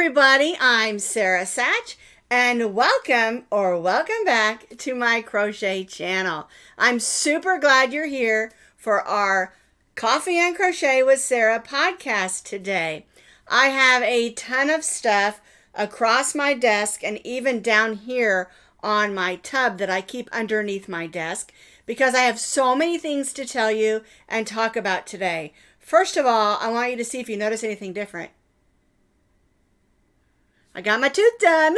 everybody, I'm Sara Sach, and welcome back to my crochet channel. I'm super glad you're here for our Coffee and Crochet with Sara podcast today. I have a ton of stuff across my desk and even down here on my tub that I keep underneath my desk because I have so many things to tell you and talk about today. First of all, I want you to see if you notice anything different. I got my tooth done.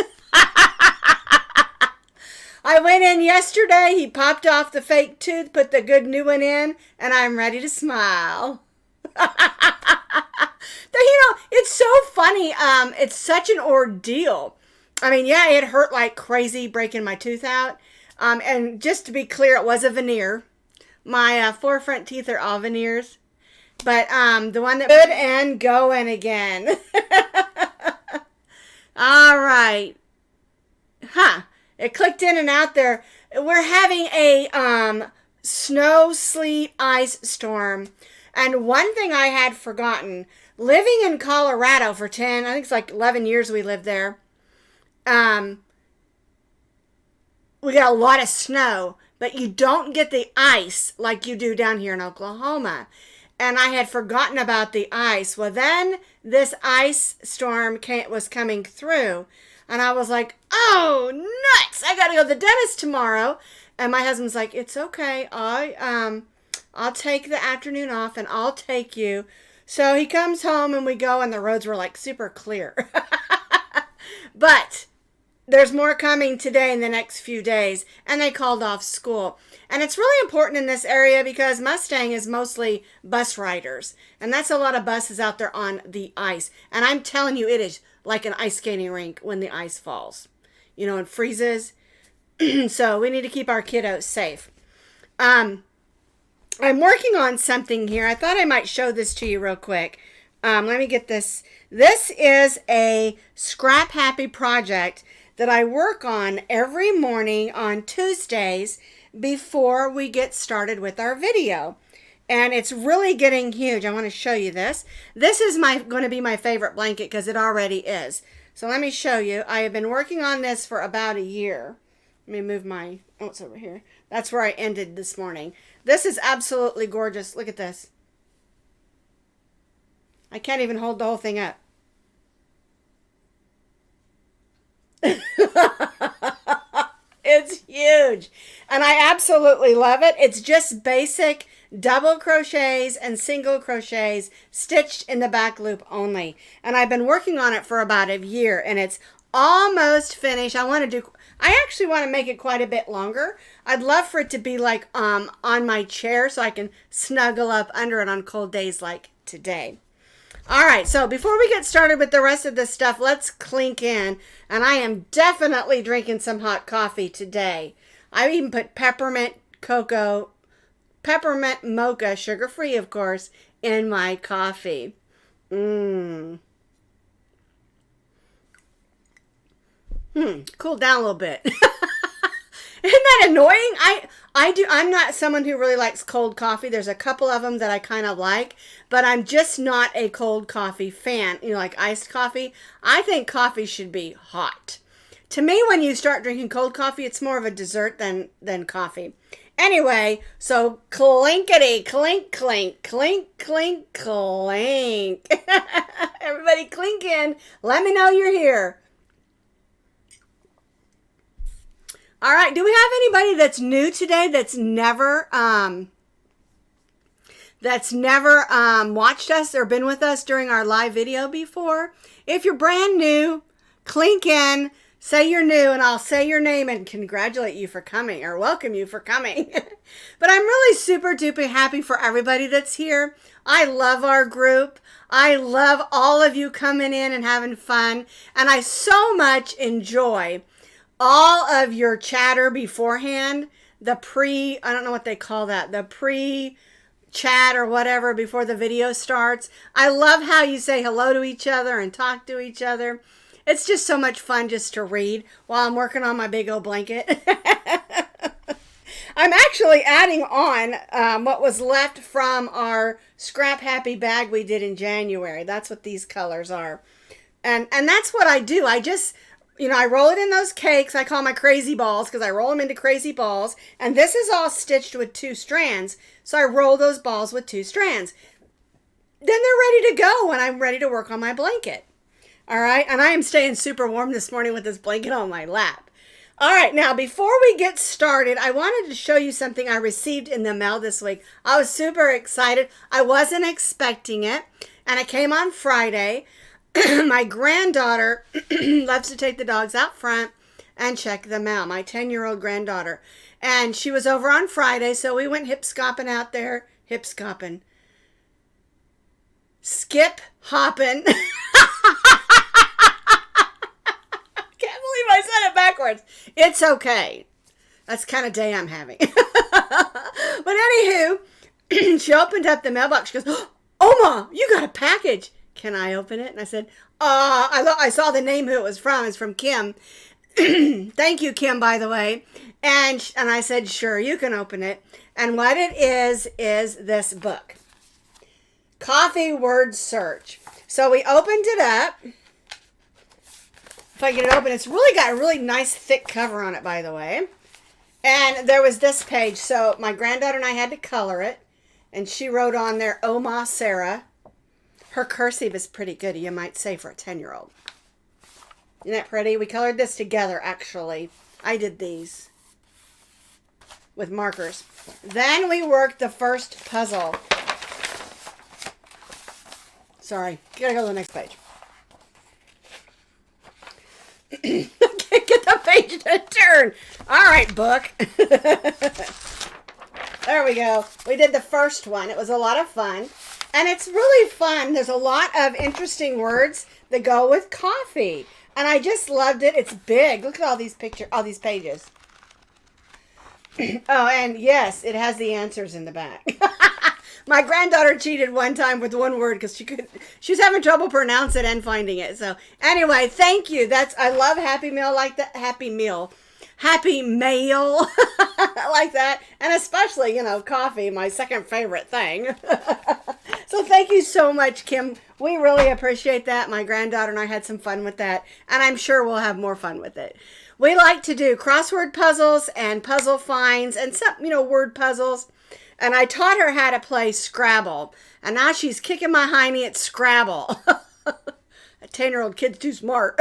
I went in yesterday. He popped off the fake tooth, put the good new one in, and I'm ready to smile. It's so funny. It's such an ordeal. I mean, yeah, it hurt like crazy breaking my tooth out. And just to be clear, it was a veneer. My 4 front teeth are all veneers. But the one that good and going again. All right. It clicked in and out there. We're having a snow, sleet, ice storm. And one thing I had forgotten, living in Colorado for 10, I think it's like 11 years we lived there. We got a lot of snow, but you don't get the ice like you do down here in Oklahoma. And I had forgotten about the ice. Well, then this ice storm was coming through. And I was like, oh, nuts. I got to go to the dentist tomorrow. And my husband's like, it's okay. I'll take the afternoon off and I'll take you. So he comes home and we go and the roads were like super clear. But there's more coming today in the next few days. And they called off school. And it's really important in this area because Mustang is mostly bus riders. And that's a lot of buses out there on the ice. And I'm telling you, it is like an ice skating rink when the ice falls. You know, and freezes. So we need to keep our kiddos safe. I'm working on something here. I thought I might show this to you real quick. Let me get this. This is a Scrap Happy project that I work on every morning on Tuesdays before we get started with our video. And it's really getting huge. I want to show you this. This is going to be my favorite blanket because it already is. So let me show you. I have been working on this for about a year. Let me move my, oh, it's over here. That's where I ended this morning. This is absolutely gorgeous. Look at this. I can't even hold the whole thing up. It's huge. And I absolutely love it. It's just basic double crochets and single crochets stitched in the back loop only. And I've been working on it for about a year and it's almost finished. I actually want to make it quite a bit longer. I'd love for it to be like on my chair so I can snuggle up under it on cold days like today. All right, so before we get started with the rest of this stuff, let's clink in. And I am definitely drinking some hot coffee today. I even put peppermint mocha, sugar-free, of course, in my coffee. Cool down a little bit. Isn't that annoying? I'm not someone who really likes cold coffee. There's a couple of them that I kind of like, but I'm just not a cold coffee fan. You know, like iced coffee. I think coffee should be hot. To me, when you start drinking cold coffee, it's more of a dessert than coffee. Anyway, so clinkety, clink, clink, clink, clink, clink. Everybody clink in. Let me know you're here. All right, do we have anybody that's new today that's never watched us or been with us during our live video before? If you're brand new, clink in, say you're new, and I'll say your name and congratulate you for coming or welcome you for coming. But I'm really super duper happy for everybody that's here. I love our group. I love all of you coming in and having fun. And I so much enjoy all of your chatter beforehand, I don't know what they call that, the pre-chat or whatever before the video starts. I love how you say hello to each other and talk to each other. It's just so much fun just to read while I'm working on my big old blanket. I'm actually adding on what was left from our Scrap Happy bag we did in January. That's what these colors are. And that's what I do. I just, I roll it in those cakes. I call my crazy balls because I roll them into crazy balls. And this is all stitched with 2 strands. So I roll those balls with 2 strands. Then they're ready to go when I'm ready to work on my blanket. All right. And I am staying super warm this morning with this blanket on my lap. All right. Now, before we get started, I wanted to show you something I received in the mail this week. I was super excited. I wasn't expecting it. And it came on Friday. My granddaughter loves to take the dogs out front and check them out. My 10-year-old granddaughter. And she was over on Friday, so we went hip-scopping out there. Hip-scopping. Skip-hopping. I can't believe I said it backwards. It's okay. That's the kind of day I'm having. But anywho, she opened up the mailbox. She goes, "Oh, Ma, you got a package. Can I open it?" And I said, I saw the name who it was from. It's from Kim. Thank you, Kim, by the way. And I said, sure, you can open it. And what it is this book. Coffee Word Search. So we opened it up. If I get it open, it's really got a really nice thick cover on it, by the way. And there was this page. So my granddaughter and I had to color it. And she wrote on there, "Oh, Ma, Sara." Her cursive is pretty good, you might say, for a 10-year-old. Isn't that pretty? We colored this together, actually. I did these with markers. Then we worked the first puzzle. Sorry, gotta go to the next page. I can't get the page to turn. All right, book. There we go. We did the first one. It was a lot of fun. And it's really fun. There's a lot of interesting words that go with coffee. And I just loved it. It's big. Look at all these pages. Oh, and yes, it has the answers in the back. My granddaughter cheated one time with one word because she was having trouble pronouncing it and finding it. So anyway, thank you. I love Happy Meal like that. Happy Meal like that. And especially, coffee, my second favorite thing. So thank you so much, Kim. We really appreciate that. My granddaughter and I had some fun with that. And I'm sure we'll have more fun with it. We like to do crossword puzzles and puzzle finds and some, word puzzles. And I taught her how to play Scrabble. And now she's kicking my hiney at Scrabble. A 10-year-old kid's too smart.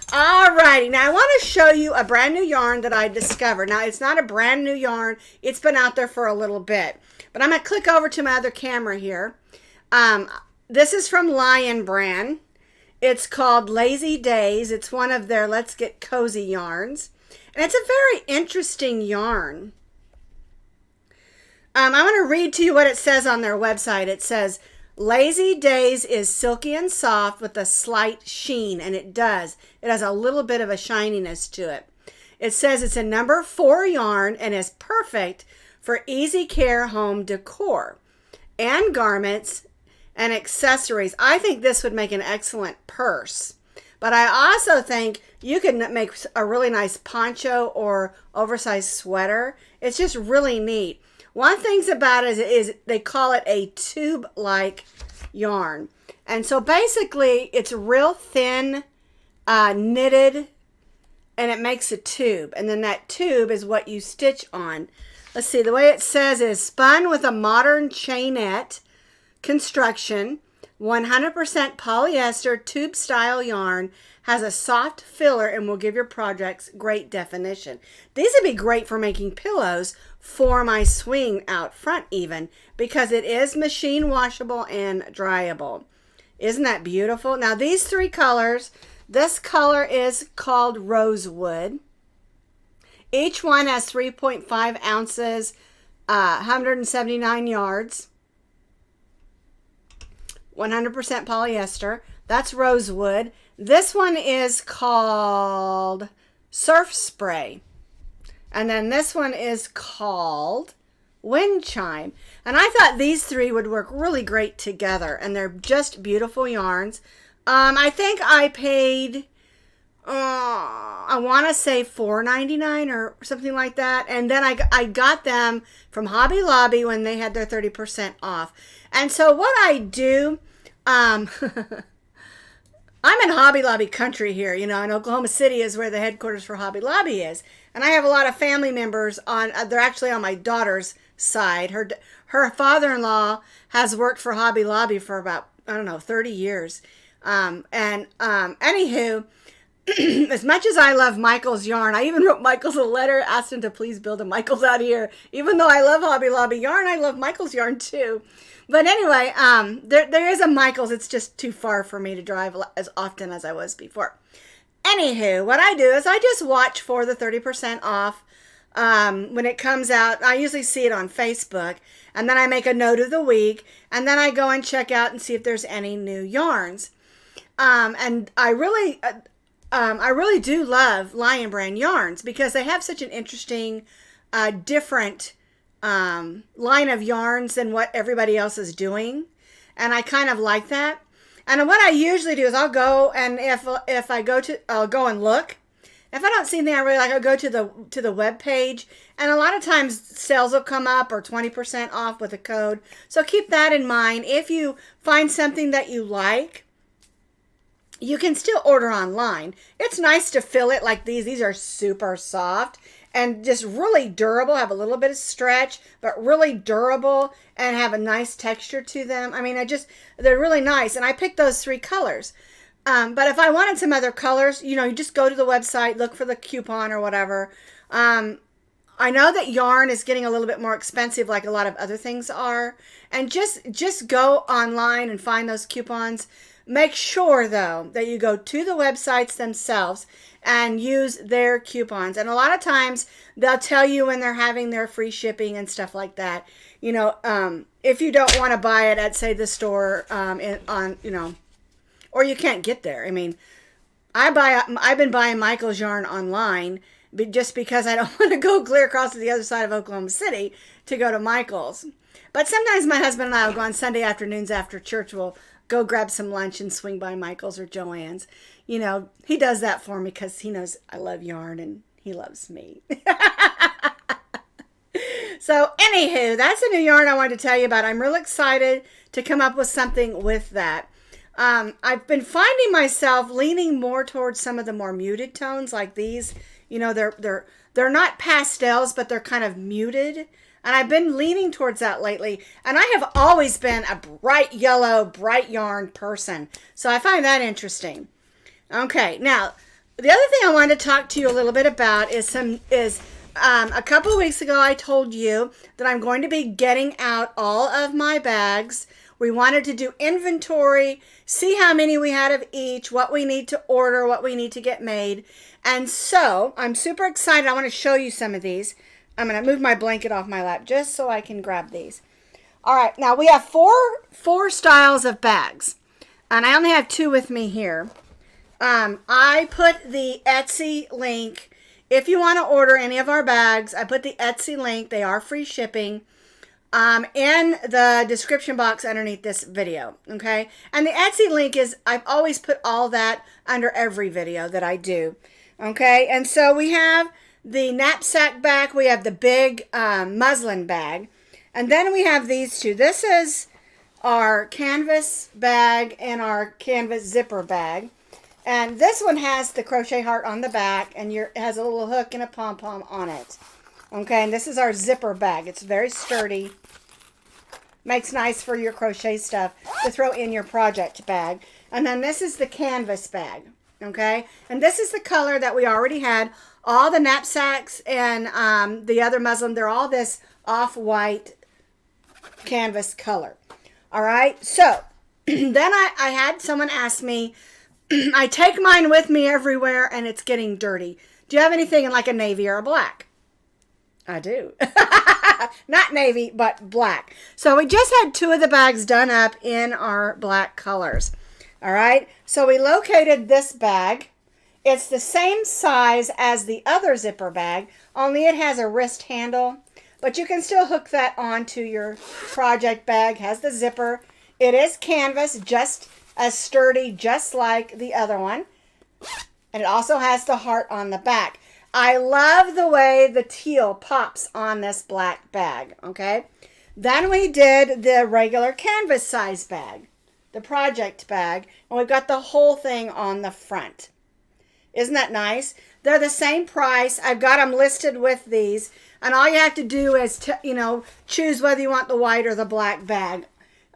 Alrighty, now I want to show you a brand new yarn that I discovered. Now, it's not a brand new yarn. It's been out there for a little bit. But I'm going to click over to my other camera here. This is from Lion Brand. It's called Lazy Days. It's one of their Let's Get Cozy yarns. And it's a very interesting yarn. I'm going to read to you what it says on their website. It says, "Lazy Days is silky and soft with a slight sheen," and it does. It has a little bit of a shininess to it. It says it's a number 4 yarn and is perfect for easy care home decor and garments and accessories. I think this would make an excellent purse. But I also think you can make a really nice poncho or oversized sweater. It's just really neat. One thing about it is they call it a tube-like yarn. And so basically it's real thin, knitted, and it makes a tube. And then that tube is what you stitch on. Let's see, the way it says is spun with a modern chainette construction, 100% polyester tube-style yarn, has a soft filler and will give your projects great definition. These would be great for making pillows for my swing out front even, because it is machine washable and dryable. Isn't that beautiful? Now these 3 colors, this color is called Rosewood. Each one has 3.5 ounces, 179 yards, 100% polyester. That's Rosewood. This one is called Surf Spray. And then this one is called Wind Chime. And I thought these 3 would work really great together. And they're just beautiful yarns. I think I paid, I want to say $4.99 or something like that. And then I got them from Hobby Lobby when they had their 30% off. And so what I do, Um, I'm in Hobby Lobby country here, you know, and Oklahoma City is where the headquarters for Hobby Lobby is. And I have a lot of family members on, they're actually on my daughter's side. Her father-in-law has worked for Hobby Lobby for about, I don't know, 30 years. Anywho, as much as I love Michael's yarn, I even wrote Michael's a letter, asked him to please build a Michael's out here. Even though I love Hobby Lobby yarn, I love Michael's yarn too. But anyway, there is a Michael's. It's just too far for me to drive as often as I was before. Anywho, what I do is I just watch for the 30% off when it comes out. I usually see it on Facebook, and then I make a note of the week, and then I go and check out and see if there's any new yarns. And I really do love Lion Brand yarns because they have such an interesting, different line of yarns than what everybody else is doing, and I kind of like that. And what I usually do is I'll go, and if I go to, I'll go and look. If I don't see anything I really like, I'll go to the web page, and a lot of times sales will come up or 20% off with a code. So keep that in mind. If you find something that you like, you can still order online. It's nice to fill it like these. These are super soft and just really durable, have a little bit of stretch, but really durable and have a nice texture to them. I mean, they're really nice. And I picked those 3 colors. But if I wanted some other colors, you know, you just go to the website, look for the coupon or whatever. I know that yarn is getting a little bit more expensive like a lot of other things are. And just go online and find those coupons. Make sure, though, that you go to the websites themselves and use their coupons. And a lot of times they'll tell you when they're having their free shipping and stuff like that. You know, if you don't want to buy it at, say, the store or you can't get there. I mean, I've been buying Michael's yarn online just because I don't want to go clear across to the other side of Oklahoma City to go to Michael's. But sometimes my husband and I will go on Sunday afternoons after church. We'll go grab some lunch and swing by Michael's or Joann's. You know, he does that for me because he knows I love yarn and he loves me. So, anywho, that's a new yarn I wanted to tell you about. I'm real excited to come up with something with that. I've been finding myself leaning more towards some of the more muted tones like these. You know, they're not pastels, but they're kind of muted. And I've been leaning towards that lately. And I have always been a bright yellow, bright yarn person. So I find that interesting. Okay, now, the other thing I wanted to talk to you a little bit about is a couple of weeks ago I told you that I'm going to be getting out all of my bags. We wanted to do inventory, see how many we had of each, what we need to order, what we need to get made. And so I'm super excited. I want to show you some of these. I'm going to move my blanket off my lap just so I can grab these. All right, now we have four styles of bags, and I only have 2 with me here. I put the Etsy link. If you want to order any of our bags, I put the Etsy link. They are free shipping in the description box underneath this video, okay? And the Etsy link is, I've always put all that under every video that I do, okay? And so we have the knapsack bag, we have the big muslin bag, and then we have these 2. This is our canvas bag and our canvas zipper bag. And this one has the crochet heart on the back, and it has a little hook and a pom-pom on it. Okay, and this is our zipper bag. It's very sturdy. Makes nice for your crochet stuff to throw in your project bag. And then this is the canvas bag. Okay, and this is the color that we already had. All the knapsacks and the other muslin, they're all this off-white canvas color. All right, so then I had someone ask me, I take mine with me everywhere and it's getting dirty. Do you have anything in like a navy or a black? I do. Not navy, but black. So we just had 2 of the bags done up in our black colors. All right. So we located this bag. It's the same size as the other zipper bag, only it has a wrist handle. But you can still hook that onto your project bag. Has the zipper. It is canvas, just as sturdy, just like the other one. And it also has the heart on the back. I love the way the teal pops on this black bag, okay? Then we did the regular canvas size bag. the project bag, and we've got the whole thing on the front. Isn't that nice? They're the same price. I've got them listed with these, and all you have to do is, choose whether you want the white or the black bag.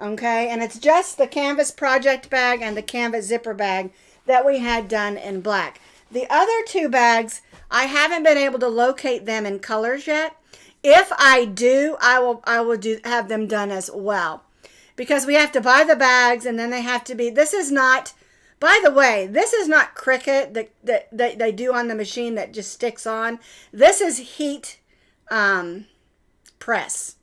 Okay, and it's just the canvas project bag and the canvas zipper bag that we had done in black. The other two bags, I haven't been able to locate them in colors yet. If I do, I will have them done as well, because we have to buy the bags, and then they have to be. This is not, by the way, this is not Cricut that they do on the machine that just sticks on. This is heat press.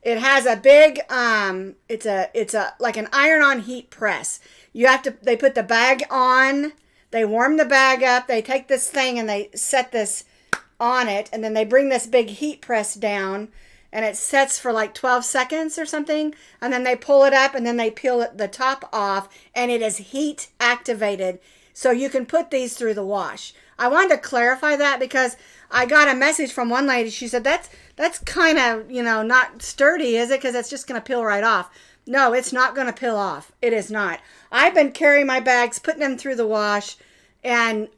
It has a big it's a like an iron-on heat press. They put the bag on, they warm the bag up, they take this thing and they set this on it, and then they bring this big heat press down, and it sets for like 12 seconds or something, and then they pull it up, and then they peel the top off, and it is heat activated, so you can put these through the wash. I wanted to clarify that because I got a message from one lady. She said, that's kind of, not sturdy, is it? Because it's just going to peel right off. No, it's not going to peel off. It is not. I've been carrying my bags, putting them through the wash, and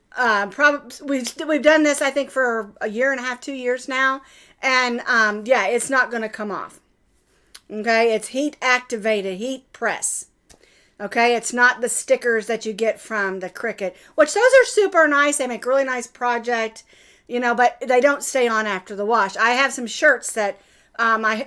probably we've done this, I think, for a year and a half, 2 years now, and yeah, it's not going to come off. Okay, it's heat activated, heat press. Okay, it's not the stickers that you get from the Cricut, which those are super nice. They make a really nice project, but they don't stay on after the wash. I have some shirts that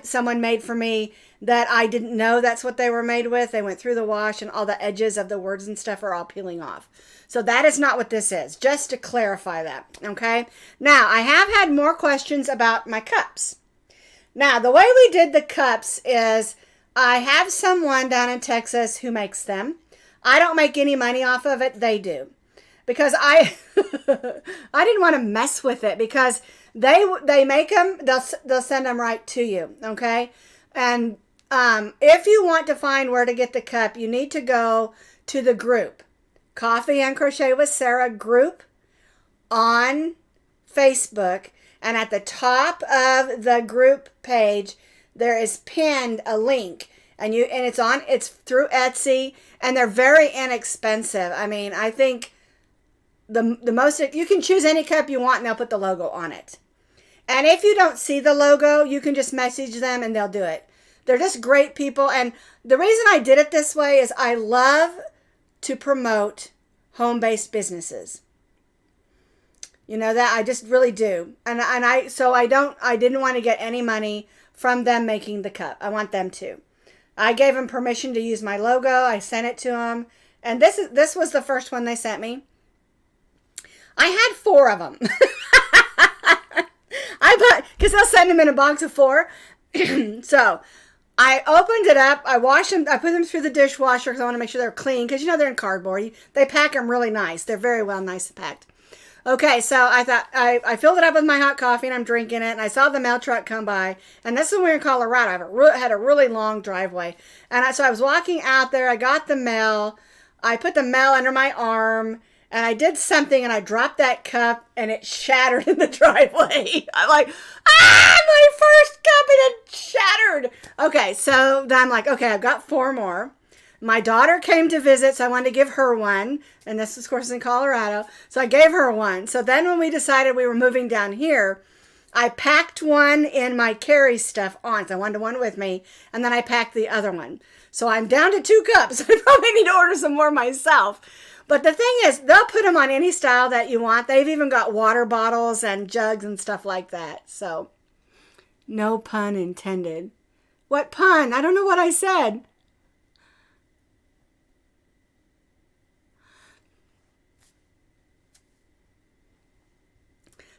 someone made for me that I didn't know that's what they were made with. They went through the wash, and all the edges of the words and stuff are all peeling off. So that is not what this is, just to clarify that, okay? Now, I have had more questions about my cups. Now, the way we did the cups is I have someone down in Texas who makes them. I don't make any money off of it. They do. Because I didn't want to mess with it, because they make them, they'll send them right to you, okay? And if you want to find where to get the cup, you need to go to the group, Coffee and Crochet with Sara group on Facebook, and at the top of the group page there is pinned a link, and it's through Etsy, and they're very inexpensive. I mean, I think the most, you can choose any cup you want and they'll put the logo on it. And if you don't see the logo, you can just message them and they'll do it. They're just great people, and the reason I did it this way is I love to promote home-based businesses. That I just really do. And I didn't want to get any money from them making the cup. I want them to. I gave them permission to use my logo. I sent it to them. And this was the first one they sent me. I had 4 of them. Because they'll send them in a box of 4. So I opened it up. I washed them. I put them through the dishwasher because I want to make sure they're clean. Because they're in cardboard. They pack them really nice. They're very well nice packed. Okay, so I thought I filled it up with my hot coffee and I'm drinking it. And I saw the mail truck come by. And this is when we were in Colorado. I had a really long driveway. And so I was walking out there. I got the mail. I put the mail under my arm. And I did something, and I dropped that cup, and it shattered in the driveway. I'm like, my first cup, and it shattered. Okay, so then I'm like, okay, I've got 4 more. My daughter came to visit, so I wanted to give her one. And this, of course, is in Colorado. So I gave her one. So then when we decided we were moving down here, I packed one in my carry stuff on. So I wanted one with me. And then I packed the other one. So I'm down to 2 cups. I probably need to order some more myself. But the thing is, they'll put them on any style that you want. They've even got water bottles and jugs and stuff like that. So, no pun intended. What pun? I don't know what I said.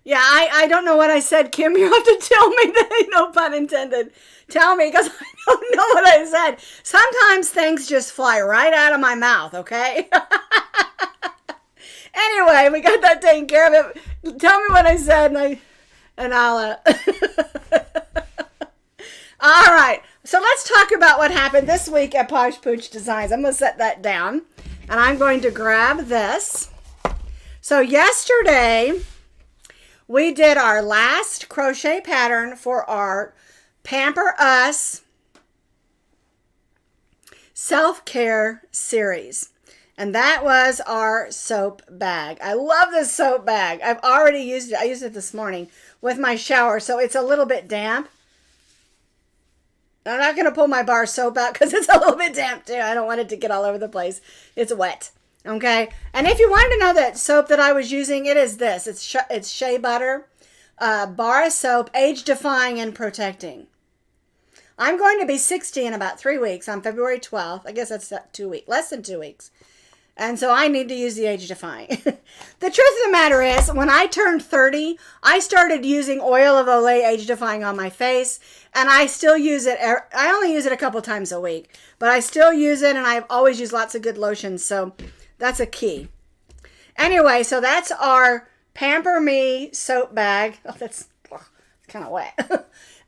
Yeah, I don't know what I said, Kim. You have to tell me that ain't no pun intended. Tell me, because I don't know what I said. Sometimes things just fly right out of my mouth, okay? Anyway, we got that taken care of. It. Tell me what I said, and I'll. All right. So let's talk about what happened this week at Posh Pooch Designs. I'm going to set that down, and I'm going to grab this. So yesterday, we did our last crochet pattern for our Pamper Us self-care series. And that was our soap bag. I love this soap bag. I've already used it. I used it this morning with my shower, so it's a little bit damp. I'm not going to pull my bar soap out because it's a little bit damp too. I don't want it to get all over the place. It's wet. Okay. And if you wanted to know that soap that I was using, it is this. It's shea butter, bar of soap, age defying and protecting. I'm going to be 60 in about 3 weeks on February 12th. I guess that's 2 weeks, less than 2 weeks. And so I need to use the age defying. The truth of the matter is, when I turned 30, I started using oil of Olay age defying on my face, and I still use it. I only use it a couple times a week, but I still use it, and I've always used lots of good lotions, so that's a key. Anyway, so that's our Pamper Me soap bag. Oh, that's kind of wet.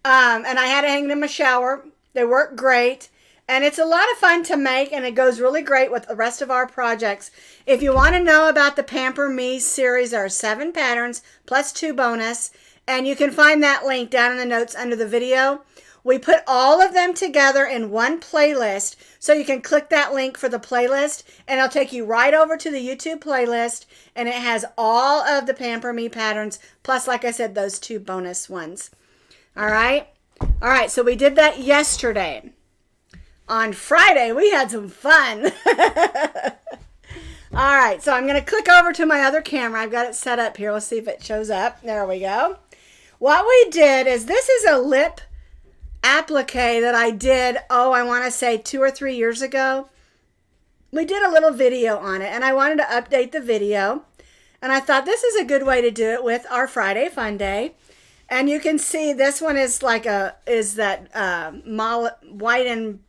And I had it hanging in my shower. They work great. And it's a lot of fun to make, and it goes really great with the rest of our projects. If you want to know about the Pamper Me series, there are 7 patterns plus 2 bonus, and you can find that link down in the notes under the video. We put all of them together in one playlist, so you can click that link for the playlist, and it'll take you right over to the YouTube playlist, and it has all of the Pamper Me patterns, plus, like I said, those 2 bonus ones. All right? All right, so we did that yesterday. On Friday, we had some fun. All right, so I'm going to click over to my other camera. I've got it set up here. Let's see if it shows up. There we go. What we did is, this is a lip applique that I did, I want to say 2 or 3 years ago. We did a little video on it, and I wanted to update the video. And I thought this is a good way to do it with our Friday Fun Day. And you can see this one is like white and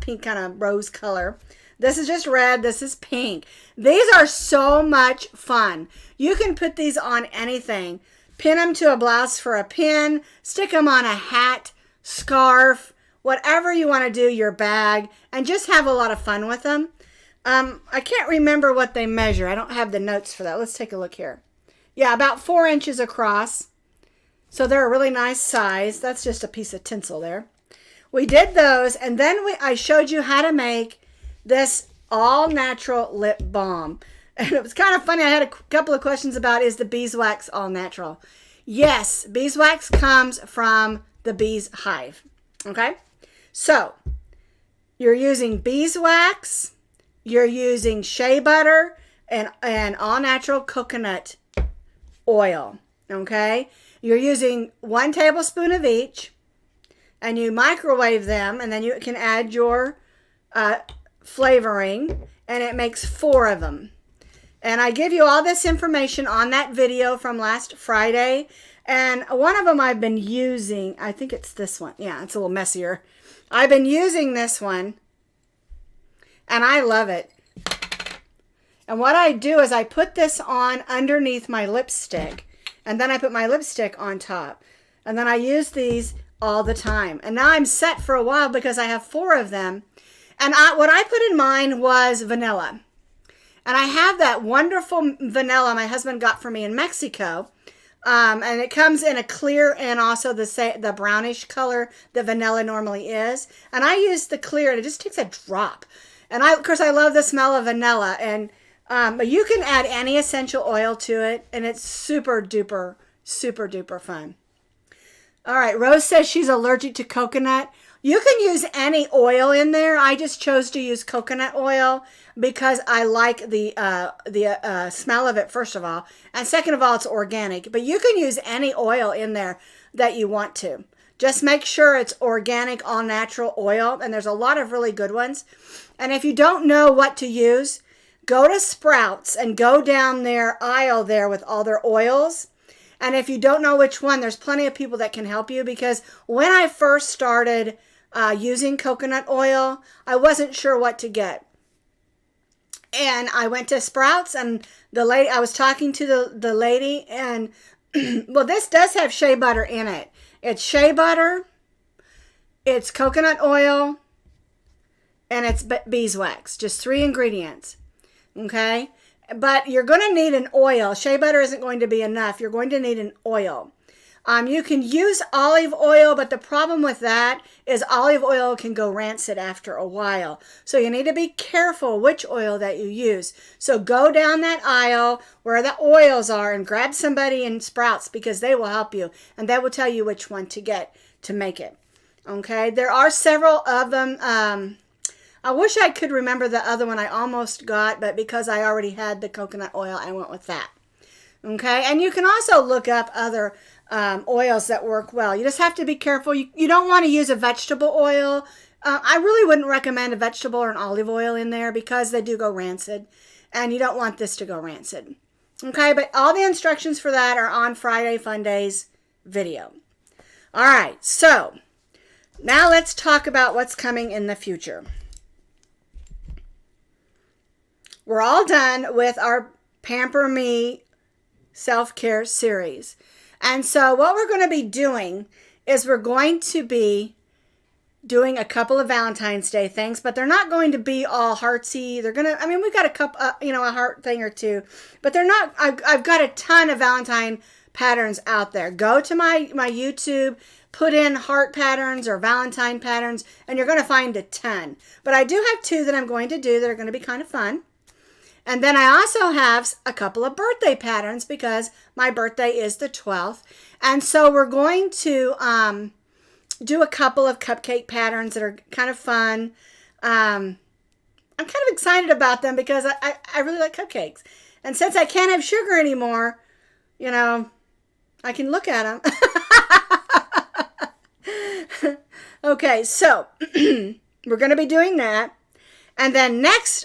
pink kind of rose color. This is just red. This is pink. These are so much fun. You can put these on anything. Pin them to a blouse for a pin. Stick them on a hat, scarf, whatever you want to do, your bag, and just have a lot of fun with them. I can't remember what they measure. I don't have the notes for that. Let's take a look here. Yeah, about 4 inches across. So they're a really nice size. That's just a piece of tinsel there. We did those, and then I showed you how to make this all-natural lip balm. And it was kind of funny. I had a couple of questions about, is the beeswax all-natural? Yes, beeswax comes from the bees' hive. Okay? So, you're using beeswax, you're using shea butter, and all-natural coconut oil. Okay? You're using 1 tablespoon of each. And you microwave them, and then you can add your flavoring, and it makes 4 of them. And I give you all this information on that video from last Friday. And one of them I've been using, I think it's this one. Yeah, it's a little messier. I've been using this one, and I love it. And what I do is I put this on underneath my lipstick, and then I put my lipstick on top. And then I use these all the time. And now I'm set for a while because I have 4 of them. And what I put in mine was vanilla. And I have that wonderful vanilla my husband got for me in Mexico. And it comes in a clear and also the brownish color that vanilla normally is. And I use the clear, and it just takes a drop. And of course, I love the smell of vanilla. And but you can add any essential oil to it, and it's super duper fun. All right, Rose says she's allergic to coconut. You can use any oil in there. I just chose to use coconut oil because I like the smell of it, first of all. And second of all, it's organic. But you can use any oil in there that you want to. Just make sure it's organic, all-natural oil. And there's a lot of really good ones. And if you don't know what to use, go to Sprouts and go down their aisle there with all their oils. And if you don't know which one, there's plenty of people that can help you, because when I first started using coconut oil, I wasn't sure what to get. And I went to Sprouts, and the lady, I was talking to the lady, and well, this does have shea butter in it. It's shea butter, it's coconut oil, and it's beeswax. Just 3 ingredients. Okay? But you're going to need an oil. Shea butter isn't going to be enough. You're going to need an oil. You can use olive oil, but the problem with that is olive oil can go rancid after a while. So you need to be careful which oil that you use. So go down that aisle where the oils are and grab somebody in Sprouts, because they will help you and they will tell you which one to get to make it. Okay, there are several of them. I wish I could remember the other one I almost got, but because I already had the coconut oil, I went with that. Okay, and you can also look up other oils that work well. You just have to be careful. You don't want to use a vegetable oil. I really wouldn't recommend a vegetable or an olive oil in there because they do go rancid, and you don't want this to go rancid. Okay, but all the instructions for that are on Friday Fun Days video. All right, so now let's talk about what's coming in the future. We're all done with our Pamper Me self-care series. And so what we're going to be doing is we're going to be doing a couple of Valentine's Day things, but they're not going to be all heartsy. They're going to, I mean, we've got a couple, a heart thing or two, but they're not, I've got a ton of Valentine patterns out there. Go to my YouTube, put in heart patterns or Valentine patterns, and you're going to find a ton. But I do have two that I'm going to do that are going to be kind of fun. And then I also have a couple of birthday patterns because my birthday is the 12th. And so we're going to do a couple of cupcake patterns that are kind of fun. I'm kind of excited about them because I really like cupcakes. And since I can't have sugar anymore, I can look at them. Okay, so we're going to be doing that. And then next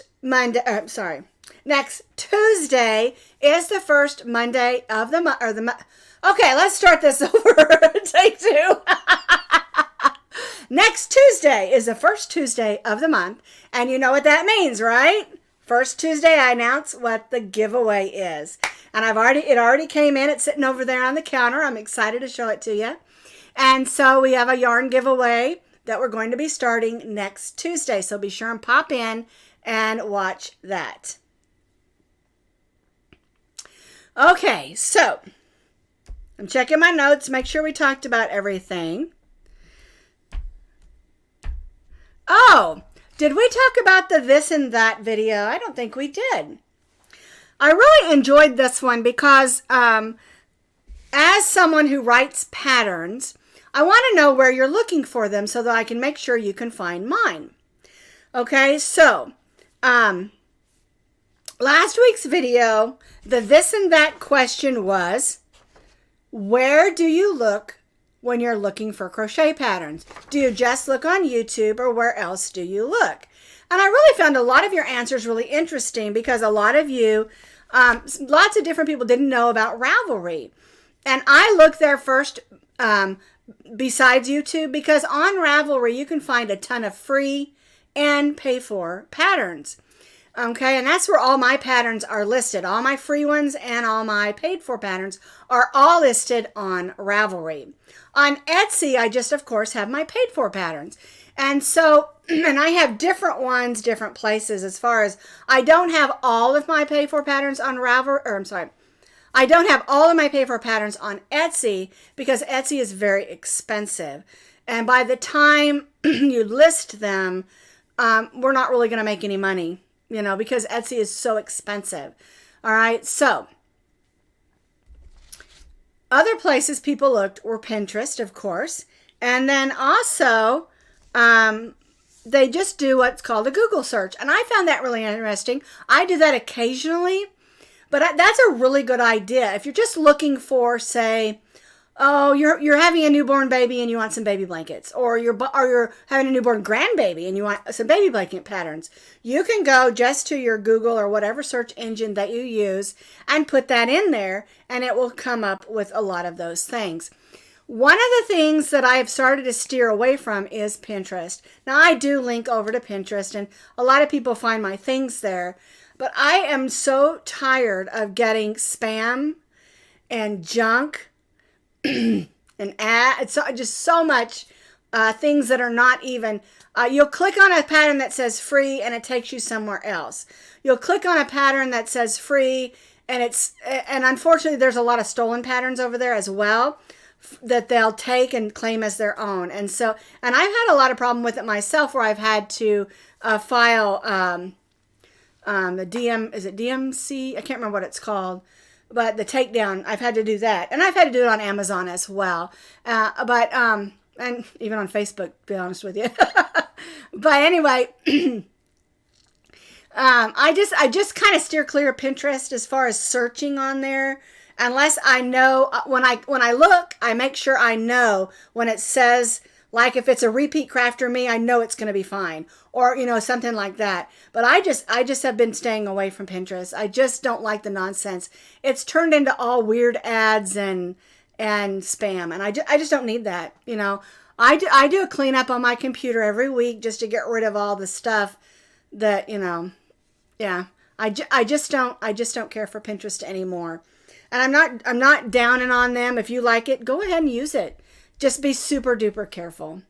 Tuesday is the first Monday of the month. Okay, let's start this over. Take two. Next Tuesday is the first Tuesday of the month. And you know what that means, right? First Tuesday, I announce what the giveaway is. And it already came in. It's sitting over there on the counter. I'm excited to show it to you. And so we have a yarn giveaway that we're going to be starting next Tuesday. So be sure and pop in and watch that. Okay, so I'm checking my notes, make sure we talked about everything. Oh, did we talk about the this and that video? I don't think we did. I really enjoyed this one because as someone who writes patterns, I want to know where you're looking for them so that I can make sure you can find mine. Okay, so last week's video, the this and that question was, where do you look when you're looking for crochet patterns? Do you just look on YouTube or where else do you look? And I really found a lot of your answers really interesting because a lot of you, lots of different people didn't know about Ravelry. And I looked there first besides YouTube because on Ravelry you can find a ton of free and pay for patterns. Okay, and that's where all my patterns are listed. All my free ones and all my paid for patterns are all listed on Ravelry. On Etsy, I just, of course, have my paid for patterns. And so, and I have different ones, different places as far as, I don't have all of my paid for patterns on I don't have all of my paid for patterns on Etsy because Etsy is very expensive. And by the time you list them, we're not really going to make any money. Because Etsy is so expensive. All right, so other places people looked were Pinterest, of course. And then also, they just do what's called a Google search. And I found that really interesting. I do that occasionally, but that's a really good idea. If you're just looking for, say, oh, you're having a newborn baby and you want some baby blankets, or you're having a newborn grandbaby and you want some baby blanket patterns, you can go just to your Google or whatever search engine that you use and put that in there, and it will come up with a lot of those things. One of the things that I have started to steer away from is Pinterest. Now, I do link over to Pinterest, and a lot of people find my things there, but I am so tired of getting spam and junk and it's just so much things that are not even, you'll click on a pattern that says free and it takes you somewhere else. You'll click on a pattern that says free and unfortunately there's a lot of stolen patterns over there as well. that they'll take and claim as their own. And so, and I've had a lot of problem with it myself, where I've had to file the is it DMC? I can't remember what it's called, but the takedown, I've had to do that. And I've had to do it on Amazon as well. And even on Facebook, to be honest with you. But anyway, I just kind of steer clear of Pinterest as far as searching on there, unless I know when I look, I make sure I know when it says, like, if it's a repeat crafter me, I know it's going to be fine, or something like that. But I just have been staying away from Pinterest. I just don't like the nonsense. It's turned into all weird ads and spam, and I just don't need that. I do a cleanup on my computer every week just to get rid of all the stuff that yeah. I just don't care for Pinterest anymore. And I'm not downing on them. If you like it, go ahead and use it. Just be super duper careful.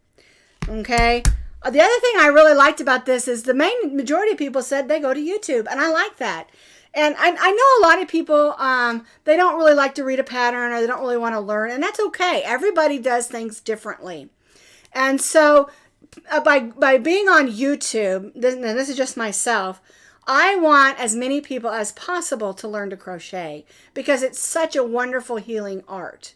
Okay. The other thing I really liked about this is the majority of people said they go to YouTube, and I like that. And I know a lot of people, they don't really like to read a pattern, or they don't really want to learn, and that's okay. Everybody does things differently. And so by being on YouTube, and this is just myself, I want as many people as possible to learn to crochet, because it's such a wonderful healing art.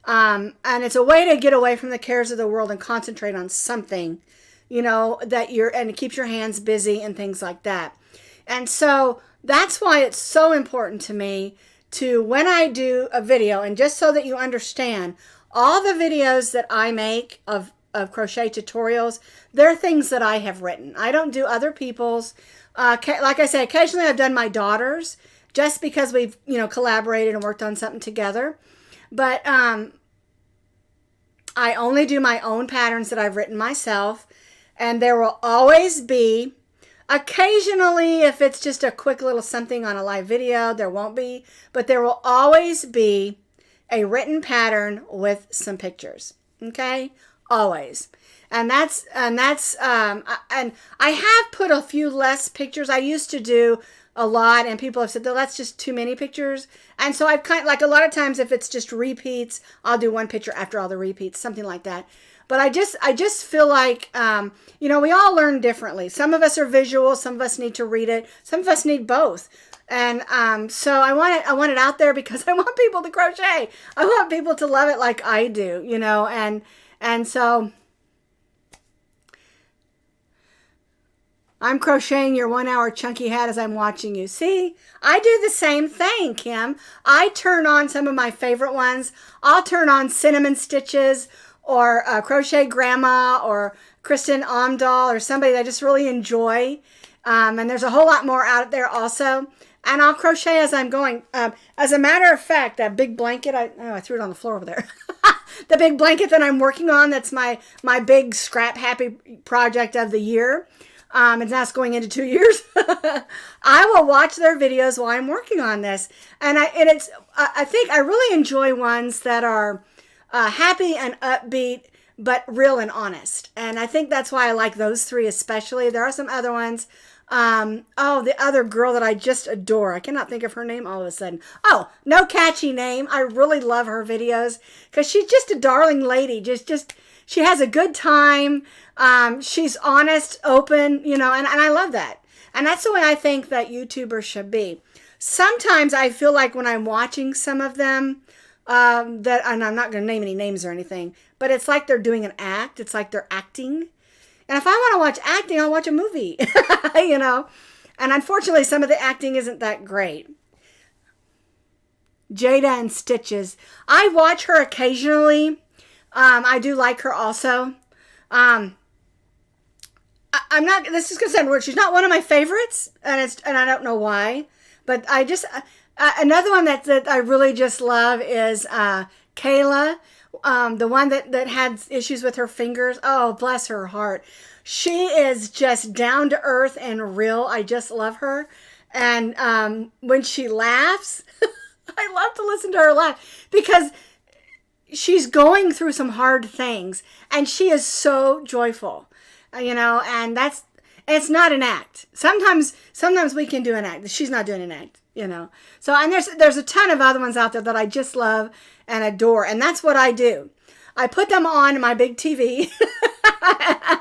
And it's a way to get away from the cares of the world and concentrate on something, and it keeps your hands busy and things like that. And so that's why it's so important to me to, when I do a video, and just so that you understand, all the videos that I make of crochet tutorials, they're things that I have written. I don't do other people's. Like I say, occasionally I've done my daughter's, just because we've, collaborated and worked on something together. But I only do my own patterns that I've written myself. And there will always be, occasionally, if it's just a quick little something on a live video, there won't be. But there will always be a written pattern with some pictures. Okay? Always. And I have put a few less pictures. I used to do a lot, and people have said, "Oh, that's just too many pictures." And so I've kind of, like, a lot of times, if it's just repeats, I'll do one picture after all the repeats, something like that. But I just feel like, we all learn differently. Some of us are visual, some of us need to read it, some of us need both. And so I want it out there, because I want people to crochet. I want people to love it like I do, and so I'm crocheting your 1 hour chunky hat as I'm watching you. See, I do the same thing, Kim. I turn on some of my favorite ones. I'll turn on Cinnamon Stitches, or Crochet Grandma, or Kristen Omdahl, or somebody that I just really enjoy. And there's a whole lot more out there also. And I'll crochet as I'm going. As a matter of fact, that big blanket, I threw it on the floor over there. The big blanket that I'm working on, that's my big scrap happy project of the year. And that's going into 2 years. I will watch their videos while I'm working on this. And I think I really enjoy ones that are happy and upbeat, but real and honest. And I think that's why I like those three especially. There are some other ones. The other girl that I just adore. I cannot think of her name all of a sudden. Oh, no catchy name. I really love her videos, because she's just a darling lady. She has a good time. She's honest, open, and I love that. And that's the way I think that YouTubers should be. Sometimes I feel like when I'm watching some of them, and I'm not going to name any names or anything, but it's like they're doing an act. It's like they're acting. And if I want to watch acting, I'll watch a movie, And unfortunately, some of the acting isn't that great. Jada and Stitches. I watch her occasionally. I do like her also. I'm not, this is going to sound weird. She's not one of my favorites, and I don't know why. But I just, another one that I really just love is Kayla. The one that had issues with her fingers. Oh, bless her heart. She is just down to earth and real. I just love her. And when she laughs, I love to listen to her laugh, because she's going through some hard things, and she is so joyful, and it's not an act. Sometimes we can do an act. She's not doing an act. you know. So, and there's a ton of other ones out there that I just love and adore. And that's what I do. I put them on my big TV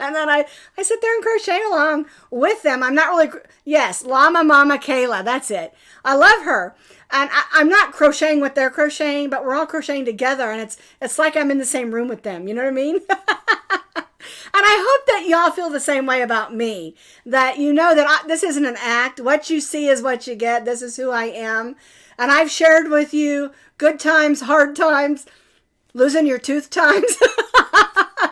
and then I sit there and crochet along with them. I'm not really, yes, Llama Mama Kayla, that's it. I love her. And I'm not crocheting what they're crocheting, but we're all crocheting together, and it's like I'm in the same room with them. You know what I mean? And I hope that y'all feel the same way about me. That you know that this isn't an act. What you see is what you get. This is who I am. And I've shared with you good times, hard times, losing your tooth times.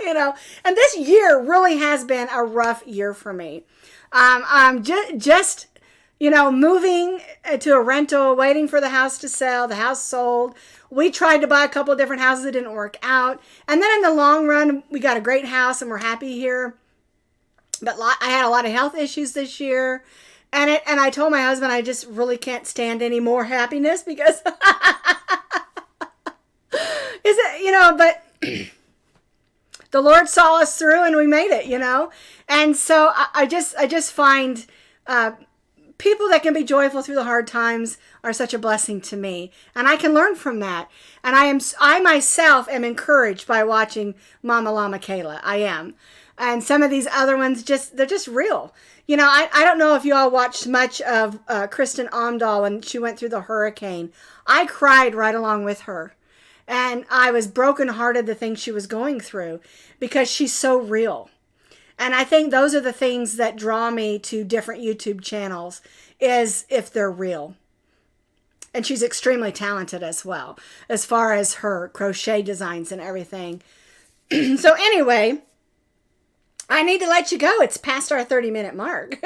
You know, and this year really has been a rough year for me. I'm just you know, moving to a rental, waiting for the house to sell. The house sold. We tried to buy a couple of different houses. It didn't work out. And then in the long run, we got a great house and we're happy here. But I had a lot of health issues this year. And I told my husband I just really can't stand any more happiness because, you know, but the Lord saw us through and we made it, you know. And so I just find people that can be joyful through the hard times are such a blessing to me. And I can learn from that. And I myself am encouraged by watching Mama Llama Kayla. I am. And some of these other ones, they're just real. You know, I don't know if you all watched much of Kristen Omdahl when she went through the hurricane. I cried right along with her. And I was brokenhearted the things she was going through because she's so real. And I think those are the things that draw me to different YouTube channels, is if they're real. And she's extremely talented as well, as far as her crochet designs and everything. So anyway, I need to let you go. It's past our 30-minute mark.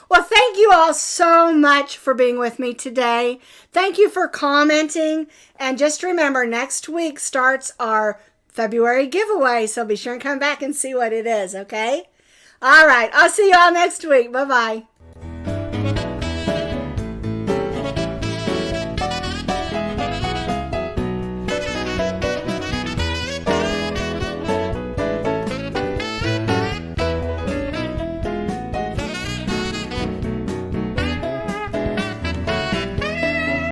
Well, thank you all so much for being with me today. Thank you for commenting. And just remember, next week starts our February giveaway, so be sure and come back and see what it is, okay? All right, I'll see you all next week. Bye-bye.